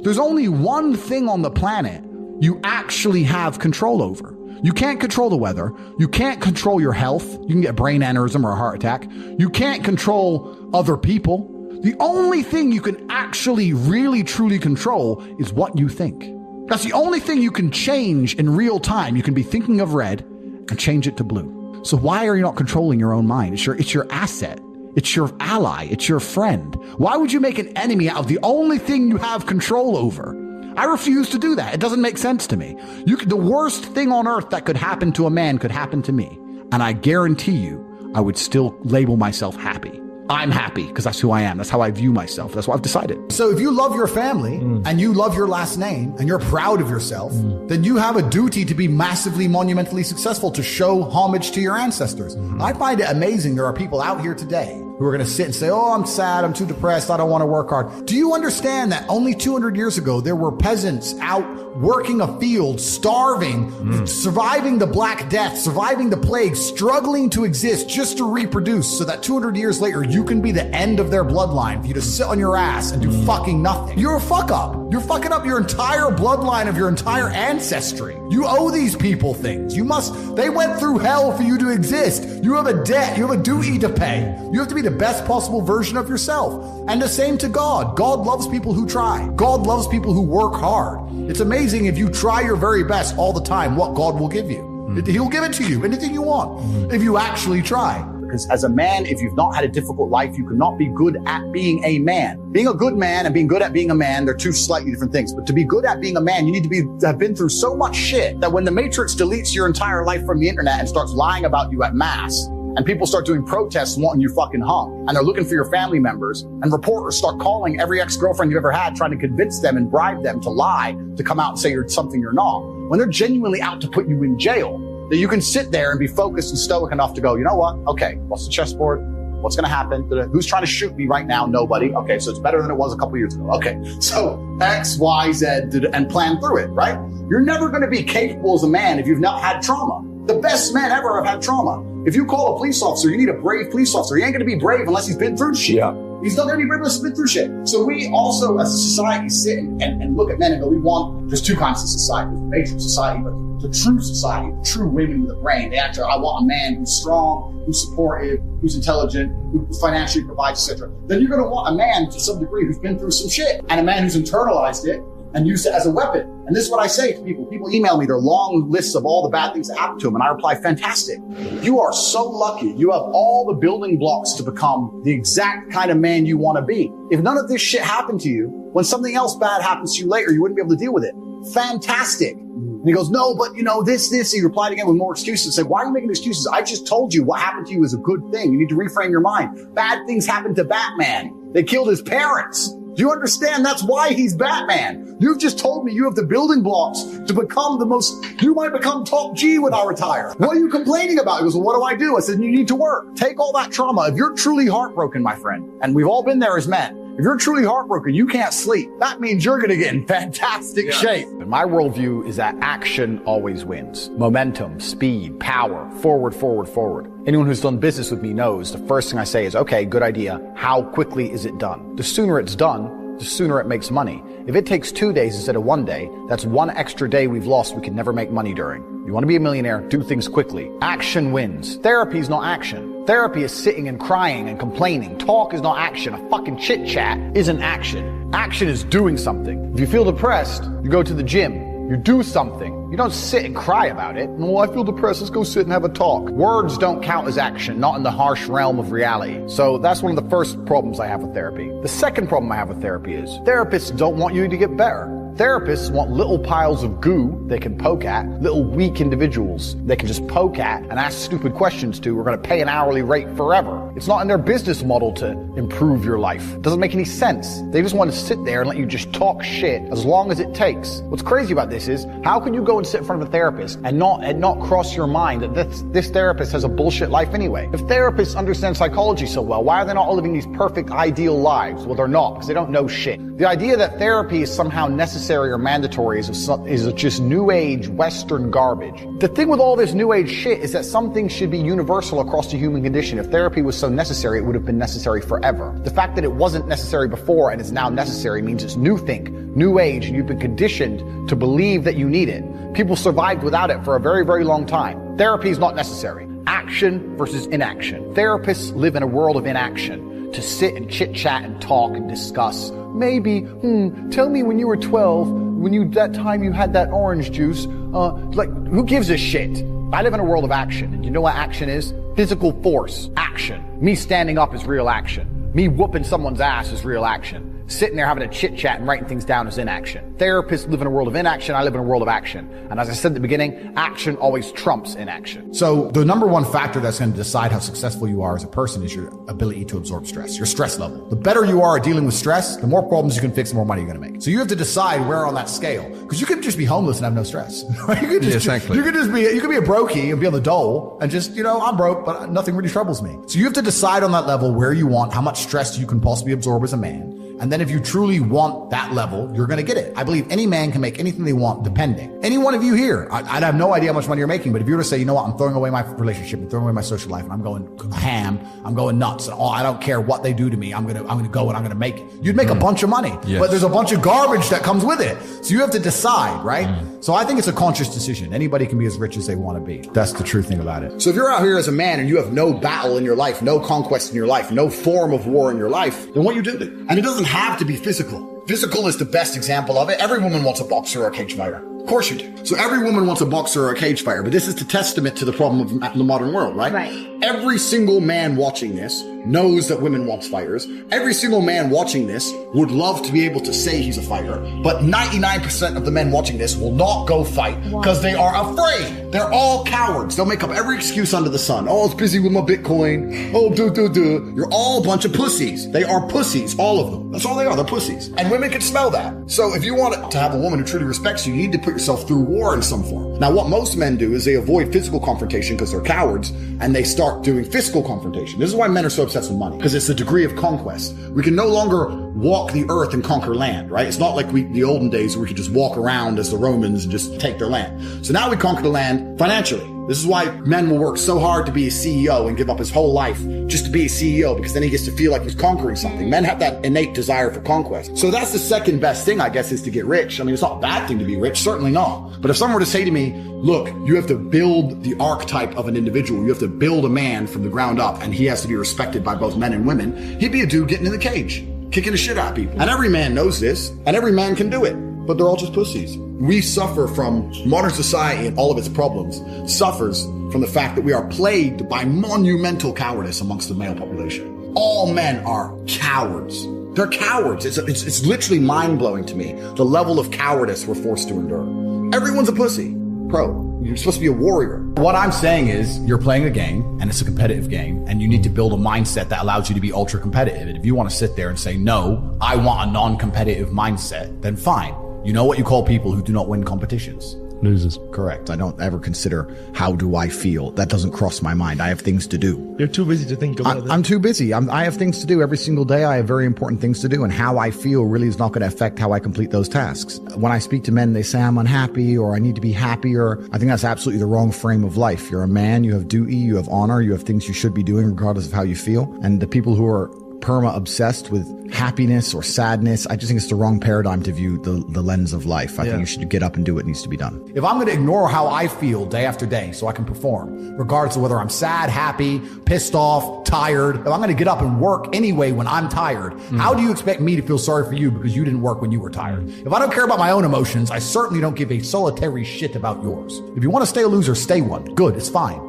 There's only one thing on the planet you actually have control over. You can't control the weather. You can't control your health. You can get a brain aneurysm or a heart attack. You can't control other people. The only thing you can actually really truly control is what you think. That's the only thing you can change in real time. You can be thinking of red and change it to blue. So why are you not controlling your own mind? It's your asset. It's your ally. It's your friend. Why would you make an enemy out of the only thing you have control over? I refuse to do that. It doesn't make sense to me. The worst thing on earth that could happen to a man could happen to me. And I guarantee you, I would still label myself happy. I'm happy because that's who I am. That's how I view myself. That's what I've decided. So if you love your family and you love your last name and you're proud of yourself, then you have a duty to be massively, monumentally successful, to show homage to your ancestors. I find it amazing there are people out here today who are going to sit and say, oh, I'm sad, I'm too depressed, I don't want to work hard. Do you understand that only 200 years ago, there were peasants out working a field, starving, surviving the Black Death, surviving the plague, struggling to exist just to reproduce, so that 200 years later, you can be the end of their bloodline for you to sit on your ass and do fucking nothing. You're a fuck up. You're fucking up your entire bloodline of your entire ancestry. You owe these people things. They went through hell for you to exist. You have a debt. You have a duty to pay. You have to be the best possible version of yourself. And the same to God. God loves people who try. God loves people who work hard. It's amazing if you try your very best all the time, what God will give you. He'll give it to you, anything you want, if you actually try. Because as a man, if you've not had a difficult life, you cannot be good at being a man. Being a good man and being good at being a man, they're two slightly different things. But to be good at being a man, you need to have been through so much shit that when the Matrix deletes your entire life from the internet and starts lying about you at mass, and people start doing protests wanting you fucking hung, and they're looking for your family members, and reporters start calling every ex-girlfriend you've ever had, trying to convince them and bribe them to lie, to come out and say you're something you're not. When they're genuinely out to put you in jail, that you can sit there and be focused and stoic enough to go, you know what? Okay, what's the chessboard? What's going to happen? Who's trying to shoot me right now? Nobody. Okay, so it's better than it was a couple years ago. Okay, so X, Y, Z, and plan through it, right? You're never going to be capable as a man if you've not had trauma. The best men ever have had trauma. If you call a police officer, you need a brave police officer. He ain't going to be brave unless he's been through shit. Yeah. He's not going to be brave unless he's been through shit. So we also, as a society, sit and look at men and go, there's two kinds of society. There's the matrix society, but the true society, the true women with a brain. I want a man who's strong, who's supportive, who's intelligent, who financially provides, etc. Then you're going to want a man to some degree who's been through some shit, and a man who's internalized it and used it as a weapon. And this is what I say to people. People email me their long lists of all the bad things that happened to them, and I reply, fantastic. You are so lucky. You have all the building blocks to become the exact kind of man you want to be. If none of this shit happened to you, when something else bad happens to you later, you wouldn't be able to deal with it. Fantastic. And he goes, no, but this. He replied again with more excuses. Said, why are you making excuses? I just told you what happened to you is a good thing. You need to reframe your mind. Bad things happened to Batman. They killed his parents. Do you understand? That's why he's Batman. You've just told me you have the building blocks to become you might become top G when I retire. What are you complaining about? He goes, well, what do I do? I said, you need to work. Take all that trauma. If you're truly heartbroken, my friend, and we've all been there as men, if you're truly heartbroken, you can't sleep. That means you're going to get in fantastic shape. And my worldview is that action always wins. Momentum, speed, power, forward, forward, forward. Anyone who's done business with me knows the first thing I say is, okay, good idea. How quickly is it done? The sooner it's done, the sooner it makes money. If it takes 2 days instead of 1 day, that's one extra day we've lost we can never make money during. You want to be a millionaire, do things quickly. Action wins. Therapy is not action. Therapy is sitting and crying and complaining. Talk is not action. A fucking chit chat isn't action. Action is doing something. If you feel depressed, you go to the gym. You do something. You don't sit and cry about it. Oh, I feel depressed. Let's go sit and have a talk. Words don't count as action, not in the harsh realm of reality. So that's one of the first problems I have with therapy. The second problem I have with therapy is therapists don't want you to get better. Therapists want little piles of goo they can poke at, little weak individuals they can just poke at and ask stupid questions to. We're going to pay an hourly rate forever. It's not in their business model to improve your life. It doesn't make any sense. They just want to sit there and let you just talk shit as long as it takes. What's crazy about this is, how can you go and sit in front of a therapist and not cross your mind that this therapist has a bullshit life anyway? If therapists understand psychology so well, why are they not all living these perfect, ideal lives? Well, they're not, because they don't know shit. The idea that therapy is somehow necessary necessary or mandatory is just new age Western garbage. The thing with all this new age shit is that some things should be universal across the human condition. If therapy was so necessary, it would have been necessary forever. The fact that it wasn't necessary before and is now necessary means it's new think, new age, and you've been conditioned to believe that you need it. People survived without it for a very, very long time. Therapy is not necessary. Action versus inaction. Therapists live in a world of inaction, to sit and chit-chat and talk and discuss. Maybe, tell me when you were 12, that time you had that orange juice, who gives a shit? I live in a world of action, and you know what action is? Physical force. Action. Me standing up is real action. Me whooping someone's ass is real action. Sitting there having a chit-chat and writing things down is inaction. Therapists live in a world of inaction. I live in a world of action. And as I said at the beginning, action always trumps inaction. So the number one factor that's going to decide how successful you are as a person is your ability to absorb stress, your stress level. The better you are at dealing with stress, the more problems you can fix, the more money you're going to make. So you have to decide where on that scale, because you could just be homeless and have no stress. You could just be a brokey and be on the dole and just, I'm broke, but nothing really troubles me. So you have to decide on that level where you want, how much stress you can possibly absorb as a man. And then if you truly want that level, you're going to get it. I believe any man can make anything they want, depending. Any one of you here, I'd have no idea how much money you're making, but if you were to say, you know what, I'm throwing away my relationship, I'm throwing away my social life, and I'm going ham, I'm going nuts, and I don't care what they do to me, I'm going to go and I'm going to make it. You'd make a bunch of money, but there's a bunch of garbage that comes with it. So you have to decide, right? So I think it's a conscious decision. Anybody can be as rich as they want to be. That's the true thing about it. So if you're out here as a man and you have no battle in your life, no conquest in your life, no form of war in your life, then what you do? And it doesn't have to be physical. Physical is the best example of it. Every woman wants a boxer or a cage fighter. Of course you do. So every woman wants a boxer or a cage fighter, but this is the testament to the problem of the modern world, right? Every single man watching this knows that women want fighters. Every single man watching this would love to be able to say he's a fighter, but 99% of the men watching this will not go fight because they are afraid. They're all cowards. They'll make up every excuse under the sun. Oh, I was busy with my Bitcoin. Oh, You're all a bunch of pussies. They are pussies, all of them. That's all they are. They're pussies. And women can smell that. So if you want to have a woman who truly respects you, you need to put yourself through war in some form. Now, what most men do is they avoid physical confrontation because they're cowards, and they start doing physical confrontation. This is why men are so obsessed with money, because it's the degree of conquest. We can no longer walk the earth and conquer land, right? It's not like the olden days where we could just walk around as the Romans and just take their land. So now we conquer the land financially. This is why men will work so hard to be a CEO and give up his whole life just to be a CEO, because then he gets to feel like he's conquering something. Men have that innate desire for conquest. So that's the second best thing, I guess, is to get rich. I mean, it's not a bad thing to be rich, certainly not. But if someone were to say to me, look, you have to build the archetype of an individual. You have to build a man from the ground up, and he has to be respected by both men and women. He'd be a dude getting in the cage, kicking the shit out of people. And every man knows this, and every man can do it. But they're all just pussies. We suffer from modern society and all of its problems, suffers from the fact that we are plagued by monumental cowardice amongst the male population. All men are cowards. They're cowards. It's literally mind-blowing to me, the level of cowardice we're forced to endure. Everyone's a pussy. You're supposed to be a warrior. What I'm saying is you're playing a game, and it's a competitive game, and you need to build a mindset that allows you to be ultra competitive. And if you want to sit there and say, no, I want a non-competitive mindset, then fine. You know what you call people who do not win competitions? Losers. Correct. I don't ever consider how do I feel. That doesn't cross my mind. I have things to do. You're too busy to think about it. I'm too busy. I have things to do every single day. I have very important things to do, and how I feel really is not going to affect how I complete those tasks. When I speak to men, they say I'm unhappy or I need to be happier. I think that's absolutely the wrong frame of life. You're a man. You have duty. You have honor. You have things you should be doing regardless of how you feel. And the people who are perma-obsessed with happiness or sadness, I just think it's the wrong paradigm to view the lens of life. I think you should get up and do what needs to be done. If I'm going to ignore how I feel day after day so I can perform, regardless of whether I'm sad, happy, pissed off, tired, if I'm going to get up and work anyway when I'm tired, how do you expect me to feel sorry for you because you didn't work when you were tired? If I don't care about my own emotions, I certainly don't give a solitary shit about yours. If you want to stay a loser, stay one. Good, it's fine.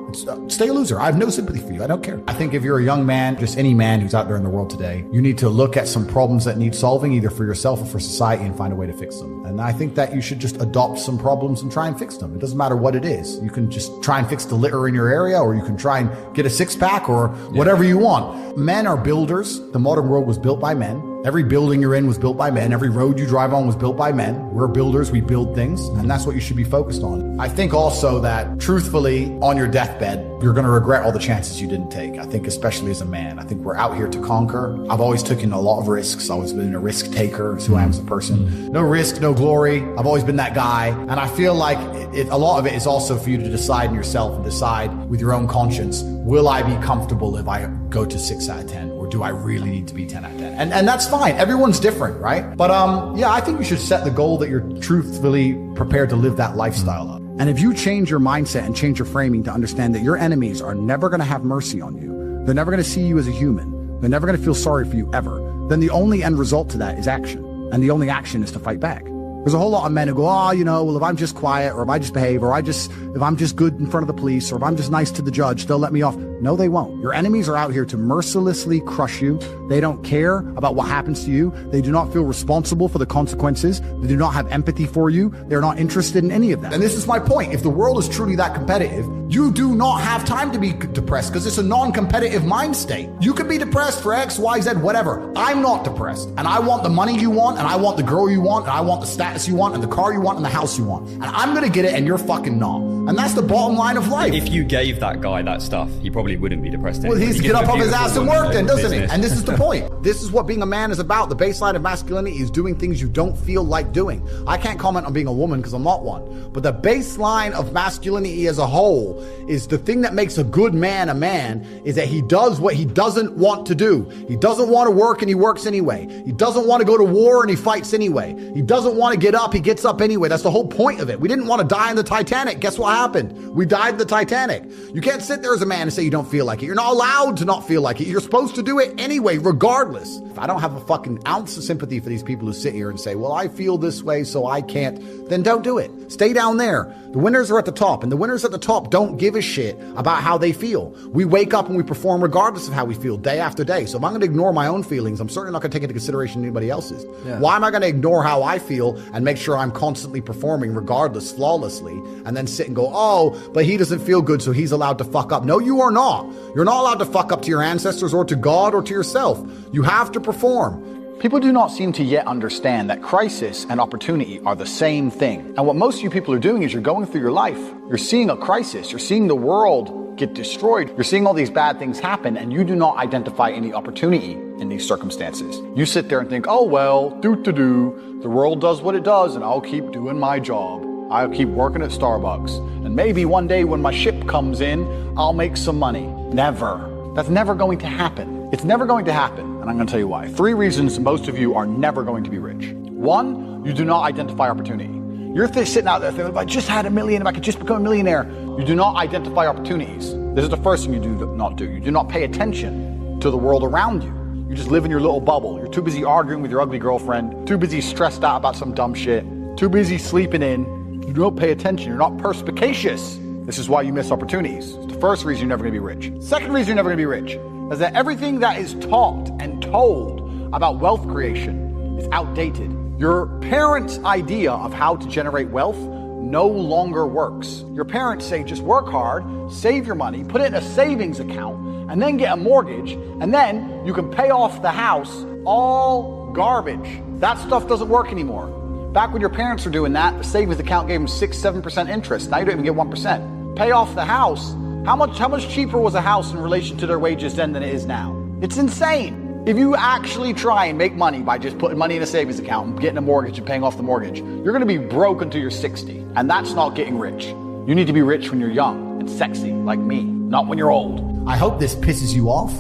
Stay a loser. I have no sympathy for you. I don't care. I think if you're a young man, just any man who's out there in the world today, you need to look at some problems that need solving, either for yourself or for society, and find a way to fix them. And I think that you should just adopt some problems and try and fix them. It doesn't matter what it is. You can just try and fix the litter in your area, or you can try and get a six-pack, or whatever you want. Men are builders. The modern world was built by men. Every building you're in was built by men. Every road you drive on was built by men. We're builders. We build things. And that's what you should be focused on. I think also that, truthfully, on your deathbed, you're going to regret all the chances you didn't take. I think especially as a man. I think we're out here to conquer. I've always taken a lot of risks. I've always been a risk taker. It's who I am as a person. No risk, no glory. I've always been that guy. And I feel like a lot of it is also for you to decide in yourself and decide with your own conscience, will I be comfortable if I go to 6 out of 10? Or do I really need to be 10 out of 10? And that's fine. Everyone's different, right? But yeah, I think you should set the goal that you're truthfully prepared to live that lifestyle up. And if you change your mindset and change your framing to understand that your enemies are never going to have mercy on you, they're never going to see you as a human, they're never going to feel sorry for you ever, then the only end result to that is action. And the only action is to fight back. There's a whole lot of men who go, well, if I'm just quiet, or if I just behave, or if I'm just good in front of the police, or if I'm just nice to the judge, they'll let me off. No, they won't. Your enemies are out here to mercilessly crush you. They don't care about what happens to you. They do not feel responsible for the consequences. They do not have empathy for you. They're not interested in any of that. And this is my point. If the world is truly that competitive, you do not have time to be depressed because it's a non-competitive mind state. You could be depressed for X, Y, Z, whatever. I'm not depressed. And I want the money you want, and I want the girl you want, and I want the status you want, and the car you want, and the house you want. And I'm going to get it, and you're fucking not. And that's the bottom line of life. If you gave that guy that stuff, he probably wouldn't be depressed anymore. Well, he's get up off his ass and work then, doesn't he? And this is the point. This is what being a man is about. The baseline of masculinity is doing things you don't feel like doing. I can't comment on being a woman because I'm not one. But the baseline of masculinity as a whole is the thing that makes a good man a man is that he does what he doesn't want to do. He doesn't want to work and he works anyway. He doesn't want to go to war and he fights anyway. He doesn't want to get up, he gets up anyway. That's the whole point of it. We didn't want to die in the Titanic. Guess what happened? We died in the Titanic. You can't sit there as a man and say you don't feel like it. You're not allowed to not feel like it. You're supposed to do it anyway, regardless. If I don't have a fucking ounce of sympathy for these people who sit here and say, well, I feel this way, so I can't, then don't do it. Stay down there. The winners are at the top, and the winners at the top don't give a shit about how they feel. We wake up and we perform regardless of how we feel day after day. So if I'm going to ignore my own feelings, I'm certainly not going to take into consideration anybody else's. Yeah. Why am I going to ignore how I feel and make sure I'm constantly performing regardless, flawlessly, and then sit and go, oh, but he doesn't feel good, so he's allowed to fuck up. No, you are not. You're not allowed to fuck up to your ancestors or to God or to yourself. You have to perform. People do not seem to yet understand that crisis and opportunity are the same thing. And what most of you people are doing is you're going through your life. You're seeing a crisis. You're seeing the world get destroyed. You're seeing all these bad things happen, and you do not identify any opportunity in these circumstances. You sit there and think, oh, well, the world does what it does, and I'll keep doing my job. I'll keep working at Starbucks. And maybe one day when my ship comes in, I'll make some money. Never. That's never going to happen. It's never going to happen. And I'm going to tell you why. 3 reasons most of you are never going to be rich. 1, you do not identify opportunity. You're sitting out there thinking, if I just had $1 million, if I could just become a millionaire. You do not identify opportunities. This is the first thing you do not do. You do not pay attention to the world around you. You just live in your little bubble. You're too busy arguing with your ugly girlfriend, too busy stressed out about some dumb shit, too busy sleeping in. You don't pay attention. You're not perspicacious. This is why you miss opportunities. It's the first reason you're never going to be rich. Second reason you're never going to be rich is that everything that is taught and told about wealth creation is outdated. Your parents' idea of how to generate wealth no longer works. Your parents say just work hard, save your money, put it in a savings account, and then get a mortgage, and then you can pay off the house. All garbage. That stuff doesn't work anymore. Back when your parents were doing that, the savings account gave them 6-7% interest. Now you don't even get 1%. Pay off the house. How much cheaper was a house in relation to their wages then than it is now? It's insane. If you actually try and make money by just putting money in a savings account and getting a mortgage and paying off the mortgage, you're going to be broke until you're 60. And that's not getting rich. You need to be rich when you're young and sexy like me, not when you're old. I hope this pisses you off,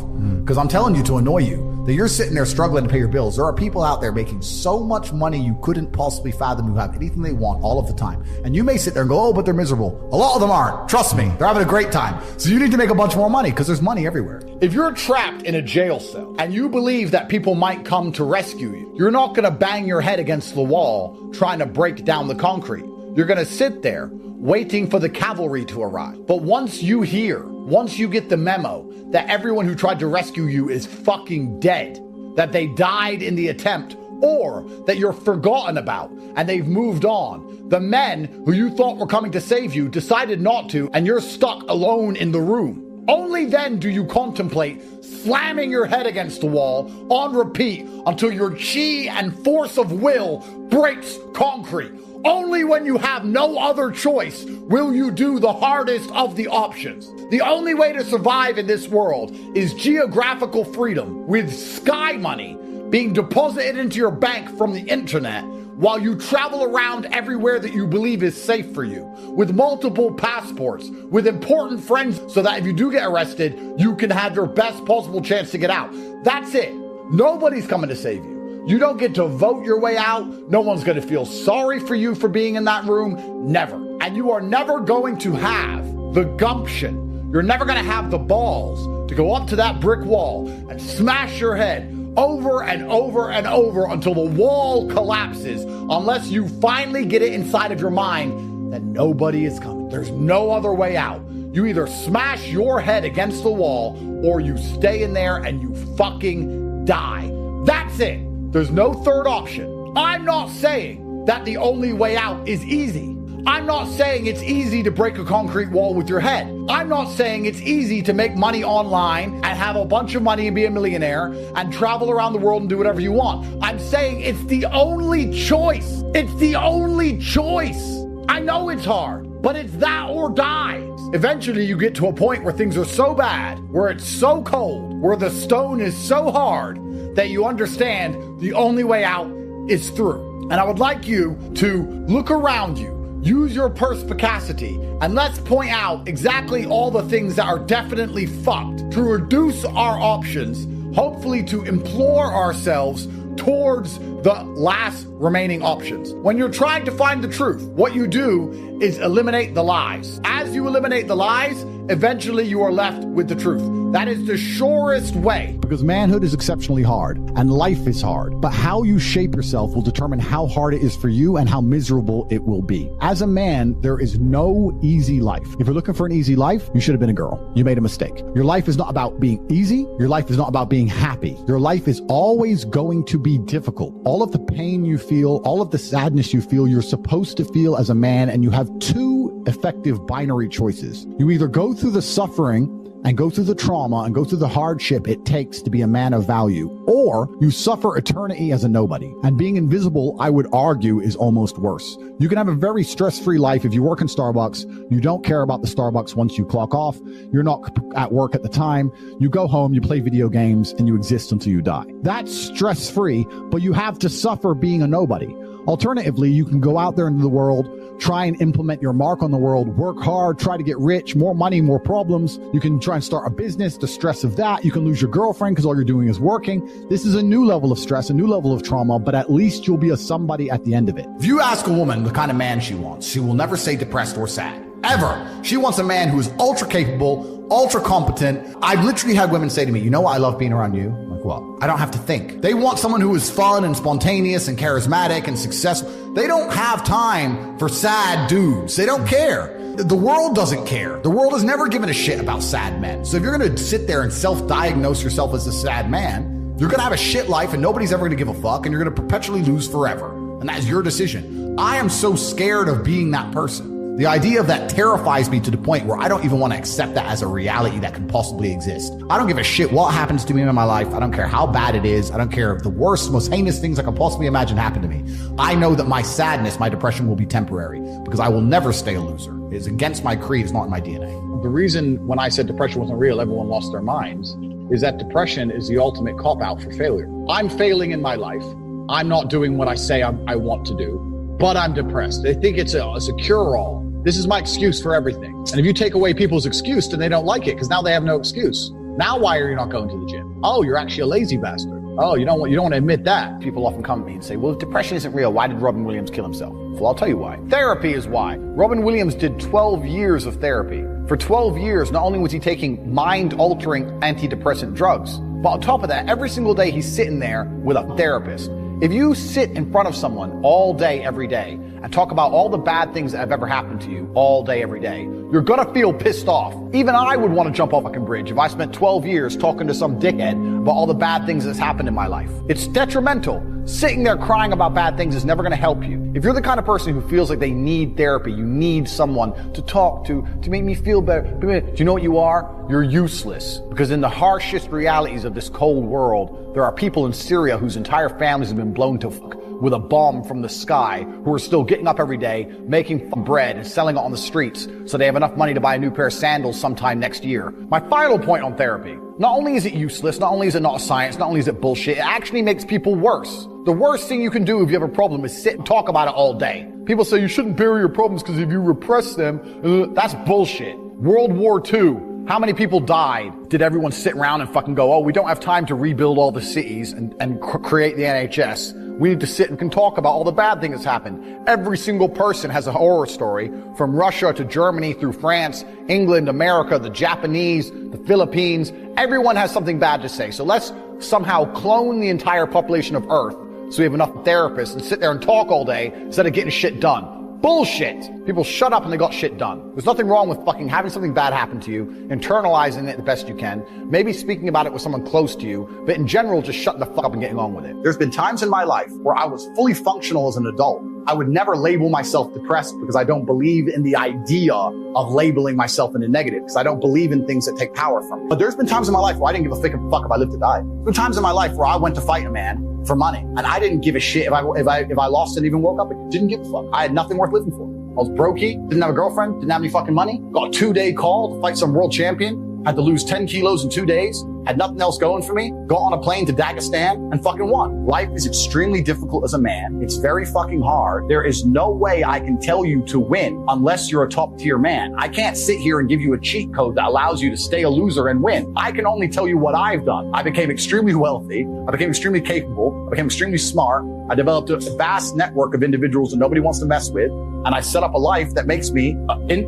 because I'm telling you to annoy you. That you're sitting there struggling to pay your bills. There are people out there making so much money you couldn't possibly fathom who have anything they want all of the time. And you may sit there and go, oh, but they're miserable. A lot of them aren't. Trust me, they're having a great time. So you need to make a bunch more money because there's money everywhere. If you're trapped in a jail cell and you believe that people might come to rescue you, you're not going to bang your head against the wall trying to break down the concrete. You're going to sit there waiting for the cavalry to arrive. But once you get the memo that everyone who tried to rescue you is fucking dead, that they died in the attempt, or that you're forgotten about and they've moved on, the men who you thought were coming to save you decided not to, and you're stuck alone in the room. Only then do you contemplate slamming your head against the wall on repeat until your chi and force of will breaks concrete. Only when you have no other choice will you do the hardest of the options. The only way to survive in this world is geographical freedom, with sky money being deposited into your bank from the internet while you travel around everywhere that you believe is safe for you, with multiple passports, with important friends, so that if you do get arrested, you can have your best possible chance to get out. That's it. Nobody's coming to save you. You don't get to vote your way out. No one's going to feel sorry for you for being in that room. Never. And you are never going to have the gumption. You're never going to have the balls to go up to that brick wall and smash your head over and over and over until the wall collapses, unless you finally get it inside of your mind that nobody is coming. There's no other way out. You either smash your head against the wall or you stay in there and you fucking die. That's it. There's no third option. I'm not saying that the only way out is easy. I'm not saying it's easy to break a concrete wall with your head. I'm not saying it's easy to make money online and have a bunch of money and be a millionaire and travel around the world and do whatever you want. I'm saying it's the only choice. It's the only choice. I know it's hard, but it's that or die. Eventually you get to a point where things are so bad, where it's so cold, where the stone is so hard that you understand the only way out is through. And I would like you to look around you. Use your perspicacity, and let's point out exactly all the things that are definitely fucked to reduce our options, hopefully to implore ourselves towards the last remaining options. When you're trying to find the truth, what you do is eliminate the lies. As you eliminate the lies, eventually you are left with the truth. That is the surest way. Because manhood is exceptionally hard and life is hard. But how you shape yourself will determine how hard it is for you and how miserable it will be. As a man, there is no easy life. If you're looking for an easy life, you should have been a girl. You made a mistake. Your life is not about being easy. Your life is not about being happy. Your life is always going to be difficult. All of the pain you feel, all of the sadness you feel, you're supposed to feel as a man, and you have two effective binary choices. You either go through the suffering and go through the trauma and go through the hardship it takes to be a man of value, or you suffer eternity as a nobody. And being invisible, I would argue, is almost worse. You can have a very stress-free life if you work in Starbucks. You don't care about the Starbucks once you clock off. You're not at work at the time. You go home, you play video games, and you exist until you die. That's stress-free, but you have to suffer being a nobody. Alternatively, you can go out there into the world, try and implement your mark on the world, work hard, try to get rich, more money, more problems. You can try and start a business, the stress of that. You can lose your girlfriend because all you're doing is working. This is a new level of stress, a new level of trauma, but at least you'll be a somebody at the end of it. If you ask a woman the kind of man she wants, she will never say depressed or sad. Ever. She wants a man who is ultra capable, ultra competent. I've literally had women say to me, you know what, I love being around you. I'm like, what? I don't have to think. They want someone who is fun and spontaneous and charismatic and successful. They don't have time for sad dudes. They don't care. The world doesn't care. The world has never given a shit about sad men. So if you're going to sit there and self-diagnose yourself as a sad man, you're going to have a shit life and nobody's ever going to give a fuck, and you're going to perpetually lose forever. And that is your decision. I am so scared of being that person. The idea of that terrifies me to the point where I don't even want to accept that as a reality that can possibly exist. I don't give a shit what happens to me in my life. I don't care how bad it is. I don't care if the worst, most heinous things I can possibly imagine happen to me. I know that my sadness, my depression will be temporary because I will never stay a loser. It's against my creed. It's not in my DNA. The reason when I said depression wasn't real, everyone lost their minds, is that depression is the ultimate cop-out for failure. I'm failing in my life. I'm not doing what I say I want to do, but I'm depressed. They think it's a cure-all. This is my excuse for everything. And if you take away people's excuse, then they don't like it because now they have no excuse. Now why are you not going to the gym? Oh, you're actually a lazy bastard. Oh, you don't want to admit that. People often come to me and say, well, if depression isn't real, why did Robin Williams kill himself? Well, I'll tell you why. Therapy is why. Robin Williams did 12 years of therapy. For 12 years, not only was he taking mind-altering antidepressant drugs, but on top of that, every single day he's sitting there with a therapist. If you sit in front of someone all day, every day, and talk about all the bad things that have ever happened to you all day, every day, You're gonna feel pissed off. Even I would want to jump off a fucking bridge if I spent 12 years talking to some dickhead about all the bad things that's happened in my life. It's detrimental. Sitting there crying about bad things is never going to help you. If you're the kind of person who feels like they need therapy, you need someone to talk to make me feel better. Do you know what you are? You're useless. Because in the harshest realities of this cold world, there are people in Syria whose entire families have been blown to fuck with a bomb from the sky, who are still getting up every day, making bread and selling it on the streets so they have enough money to buy a new pair of sandals sometime next year. My final point on therapy. Not only is it useless, not only is it not science, not only is it bullshit, it actually makes people worse. The worst thing you can do if you have a problem is sit and talk about it all day. People say you shouldn't bury your problems because if you repress them, that's bullshit. World War II. How many people died? Did everyone sit around and fucking go, oh, we don't have time to rebuild all the cities and create the NHS. We need to sit and can talk about all the bad things that's happened. Every single person has a horror story, from Russia to Germany through France, England, America, the Japanese, the Philippines. Everyone has something bad to say. So let's somehow clone the entire population of Earth so we have enough therapists and sit there and talk all day instead of getting shit done. Bullshit! People shut up and they got shit done. There's nothing wrong with fucking having something bad happen to you, internalizing it the best you can, maybe speaking about it with someone close to you, but in general, just shutting the fuck up and getting on with it. There's been times in my life where I was fully functional as an adult. I would never label myself depressed because I don't believe in the idea of labeling myself in a negative, because I don't believe in things that take power from me. But there's been times in my life where I didn't give a fuck if I lived or died. There's been times in my life where I went to fight a man for money, and I didn't give a shit if I lost and even woke up again. Didn't give a fuck. I had nothing worth living for. I was brokey, didn't have a girlfriend, didn't have any fucking money, got a 2-day call to fight some world champion, had to lose 10 kilos in 2 days, had nothing else going for me, got on a plane to Dagestan and fucking won. Life is extremely difficult as a man. It's very fucking hard. There is no way I can tell you to win unless you're a top tier man. I can't sit here and give you a cheat code that allows you to stay a loser and win. I can only tell you what I've done. I became extremely wealthy. I became extremely capable. I became extremely smart. I developed a vast network of individuals that nobody wants to mess with. And I set up a life that makes me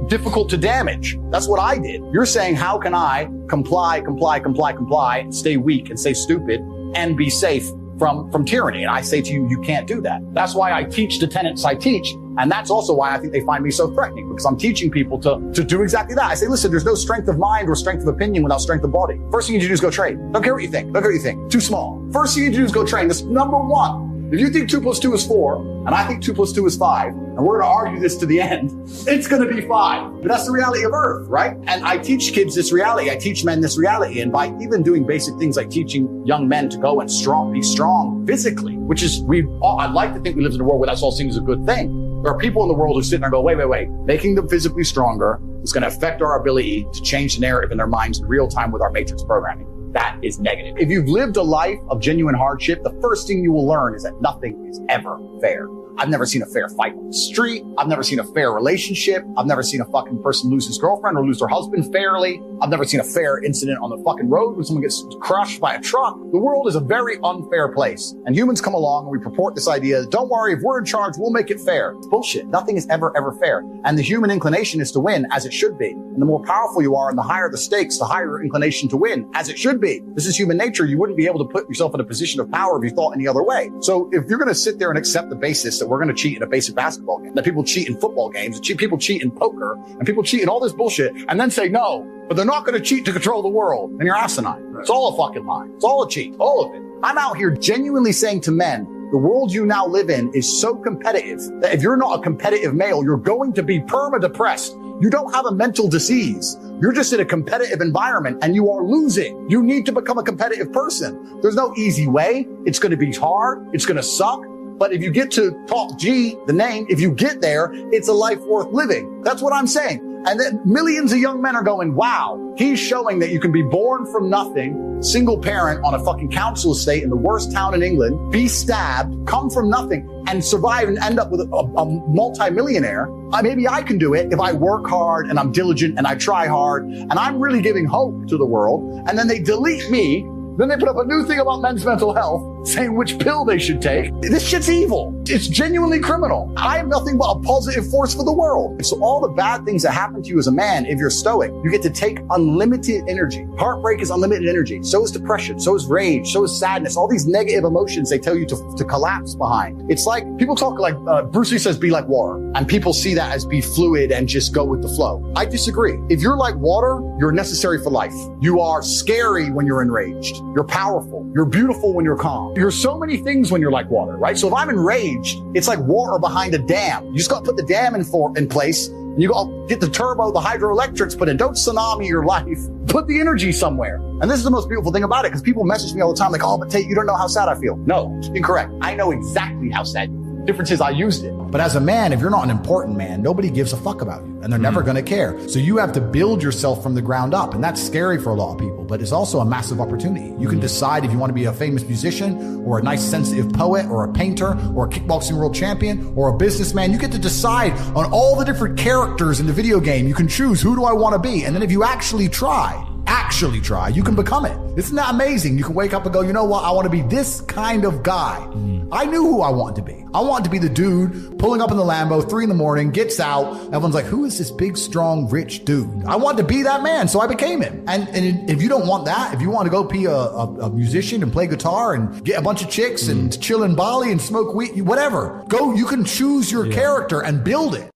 difficult to damage. That's what I did. You're saying, how can I comply, and stay weak and stay stupid and be safe from tyranny? And I say to you, you can't do that. That's why I teach the tenets I teach. And that's also why I think they find me so threatening, because I'm teaching people to do exactly that. I say, listen, there's no strength of mind or strength of opinion without strength of body. First thing you need to do is go train. Don't care what you think. Don't care what you think. Too small. First thing you need to do is go train. This number one. If you think 2 + 2 is 4, and I think 2 + 2 is 5, and we're going to argue this to the end, it's going to be 5. But that's the reality of Earth, right? And I teach kids this reality. I teach men this reality. And by even doing basic things like teaching young men to go and be strong physically, which is, I'd like to think we live in a world where that's all seen as a good thing. There are people in the world who sit there and go, wait. Making them physically stronger is going to affect our ability to change the narrative in their minds in real time with our matrix programming. That is negative. If you've lived a life of genuine hardship, the first thing you will learn is that nothing is ever fair. I've never seen a fair fight on the street. I've never seen a fair relationship. I've never seen a fucking person lose his girlfriend or lose their husband fairly. I've never seen a fair incident on the fucking road when someone gets crushed by a truck. The world is a very unfair place. And humans come along and we purport this idea, don't worry, if we're in charge, we'll make it fair. It's bullshit. Nothing is ever fair. And the human inclination is to win, as it should be. And the more powerful you are and the higher the stakes, the higher your inclination to win, as it should be. This is human nature. You wouldn't be able to put yourself in a position of power if you thought any other way. So if you're going to sit there and accept the basis that we're going to cheat in a basic basketball game, that people cheat in football games, that people cheat in poker, and people cheat in all this bullshit, and then say no, but they're not going to cheat to control the world, and you're asinine. It's all a fucking lie. It's all a cheat. All of it. I'm out here genuinely saying to men, the world you now live in is so competitive that if you're not a competitive male, you're going to be perma-depressed. You don't have a mental disease. You're just in a competitive environment and you are losing. You need to become a competitive person. There's no easy way. It's going to be hard. It's going to suck. But if you get to Top G, the name, if you get there, it's a life worth living. That's what I'm saying. And then millions of young men are going, wow, he's showing that you can be born from nothing, single parent on a fucking council estate in the worst town in England, be stabbed, come from nothing, and survive and end up with a multi-millionaire. Maybe I can do it if I work hard and I'm diligent and I try hard and I'm really giving hope to the world. And then they delete me. Then they put up a new thing about men's mental health. saying which pill they should take. This shit's evil. It's genuinely criminal. I am nothing but a positive force for the world. So all the bad things that happen to you as a man, if you're stoic, you get to take unlimited energy. Heartbreak is unlimited energy. So is depression. So is rage. So is sadness. All these negative emotions they tell you to collapse behind. It's like, people talk like, Bruce Lee says, be like water. And people see that as be fluid and just go with the flow. I disagree. If you're like water, you're necessary for life. You are scary when you're enraged. You're powerful. You're beautiful when you're calm. You're so many things when you're like water, right? So if I'm enraged, it's like water behind a dam. You just got to put the dam in place. And you got to get the turbo, the hydroelectrics put in. Don't tsunami your life. Put the energy somewhere. And this is the most beautiful thing about it, because people message me all the time like, oh, but Tate, you don't know how sad I feel. No, incorrect. I know exactly how sad you feel. Difference is I used it. But as a man, if you're not an important man, nobody gives a fuck about you, and they're never going to care. So you have to build yourself from the ground up, and that's scary for a lot of people, but it's also a massive opportunity. You can decide if you want to be a famous musician or a nice sensitive poet or a painter or a kickboxing world champion or a businessman. You get to decide on all the different characters in the video game. You can choose, who do I want to be? And then if you actually try, you can become it. Isn't that amazing? You can wake up and go, you know what? I want to be this kind of guy. I knew who I wanted to be. I wanted to be the dude pulling up in the Lambo, 3 a.m, gets out. Everyone's like, who is this big, strong, rich dude? I wanted to be that man, so I became him. And if you don't want that, if you want to go be a musician and play guitar and get a bunch of chicks and chill in Bali and smoke weed, whatever, go, you can choose your character and build it.